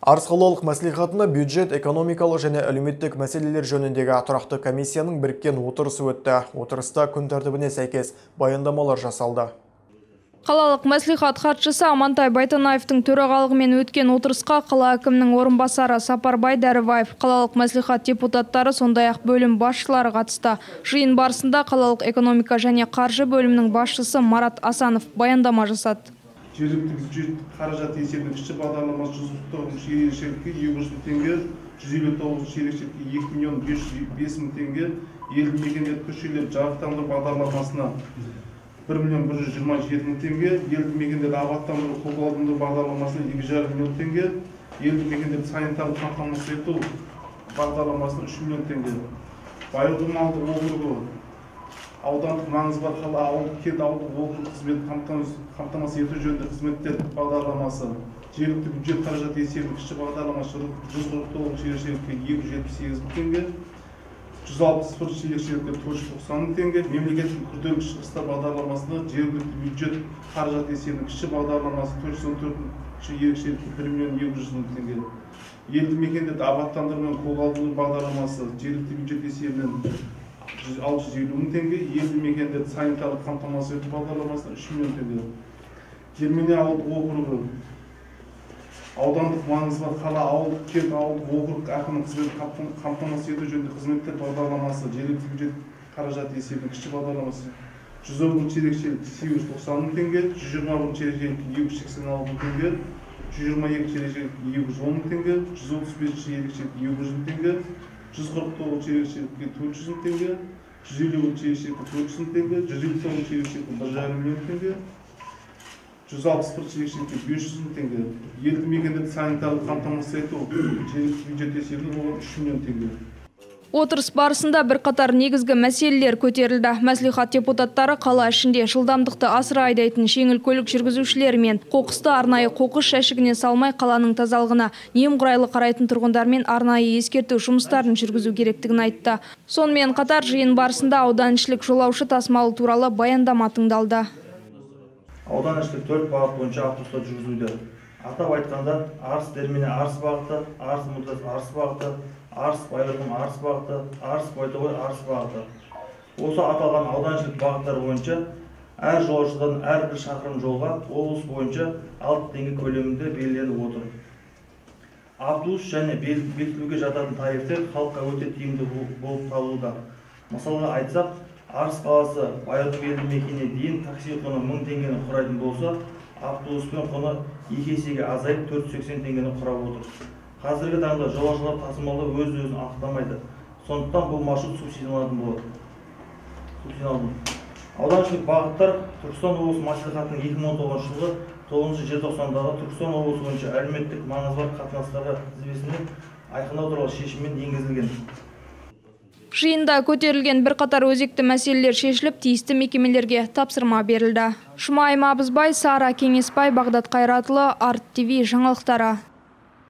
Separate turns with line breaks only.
Арыс қалалық мәслихатында бюджет, экономикалық және әлеуметтік мәселелер жөніндегі тұрақты комиссияның біріккен отырысы өтті. Отырыста күн тәртібіне сәйкес баяндамалар жасалды.
Қалалық мәслихат хатшысы Амантай Байтанаевтың төрағалығымен өткен отырысқа қала әкімінің орынбасары Сапарбай Дәрібаев, қалалық мәслихат депутаттары, сондай-ақ бөлім басшылары қатысты. Жиын барысында қалалық экономика және қаржы бөлімінің басшысы Марат Асанов баяндама жасады.
Жергілікті бюджет қаражат есебінің кіші бағдарламасы 149 ерекшелікке 200 теңге, 159 ерекшелікке 2 миллион 505 мың теңге, елді мекендер көшелер жарықтандыру бағдарламасына 1 миллион 127 мың теңге, елді мекендерді абаттандыру көгалдандыру бағдарламасына 2,5 миллион теңге, елді мекендерді санитарлық қамтамасыз ету бағдарламасына 3 миллион теңге. Байырғы малды округі аудандық маңызы бар қала ауылдық кент ауылдық округ қызметін қамтамасыз ету жөнінде қызметтер бағдарламасы, жергілікті бюджет қаражат есебінің кіші бағдарламасы 149 ерекшелікке 278 мың теңге, 161 ерекшелікке 490 мың теңге, мемлекеттік күрделі шығыстар бағдарламасына жергілікті бюджет қаражат есебінің кіші бағдарламасы 414 ерекшелікке 1 миллион 200 мың теңге. Елді мекендерді абаттандыру мен көгалдандыру бағдарламасы жергілікті бюджет есебінен 650 мың теңге, елді мекендерді санитарлық қамтамасыз ету бағдарламасына 3 миллион теңге. Жермене ауылдық округі аудандық маңызы бар қала ауылдық кент ауылдық округ әкімінің қызметін қамтамасыз ету жөнінде қызметтер бағдарламасы жергілікті бюджет қаражат есебінің кіші бағдарламасы 110 ерекшелікке 890 мың теңге, 120 ерекшелікке 286 мың теңге, 122 ерекшелікке 210 мың теңге, 135 ерекшелікке 200 мың теңге, 149 ерекшелікке 400 мың теңге, 153 ерекшелікке 400 мың теңге, 159 ерекшелікке 1,5 миллион теңге, 161 ерекшелікке 500 мың теңге, елді мекендерді санитарлық қамтамасыз ету жергілікті бюджет есебінен 3 миллион теңге.
Отырыс барысында бірқатар негізгі мәселелер көтерілді. Мәслихат депутаттары қала ішінде жылдамдықты асыра айдайтын жеңіл көлік жүргізушілер мен қоқысты арнайы қоқыс жәшігіне салмай қаланың тазалығына немқұрайлы қарайтын тұрғындармен арнайы ескерту жұмыстарын жүргізу керектігін айтты. Сонымен қатар жиын барысында ауданішілік жолаушы тасымалы туралы баяндама тыңдалды.
Ауданішілік 4 бағыт бойынша автобустар жүргізуде. Атап айтқанда, Арыс Дермене Арыс бағыты, Арыс Мұрдас Арыс бағыты, Арыс Байырқұм Арыс бағыты, Арыс Байтоғай Арыс бағыты. Осы аталған ауданішілік бағыттар бойынша әр жолаушыдан әрбір шақырым жолға облыс бойынша 6 теңге көлемінде белгіленіп отыр. Автобус және бекітілуге жататын тарифтер халыққа өте тиімді болып табылуда. Мысалға айтсақ, Арыс қаласы Байырқұм елді мекеніне дейін такси құны 1000 теңгені құрайтын болса, автобуспен құны 2 есеге азайып 480 теңгені құрап отыр. Қазіргі таңда жолаушылар тасымалы өз-өзін ақтамайды. Сондықтан бұл маршрут субсидияланатын болады. Ауданішілік бағыттар Түркістан облысы мәслихатының 2019 жылы 9 желтоқсандағы Түркістан облысы бойынша әлеуметтік маңызы бар қатынастарға тізбесіне айқындау туралы шешіммен енгізілген.
Жиында көтерілген бірқатар өзекті мәселелер шешіліп, тиісті мекемелерге тапсырма берілді. Жұмайым Абызбай, Сара Кеңесбай, Бағдат Қайратұлы, Арт ТВ жаңалықтары.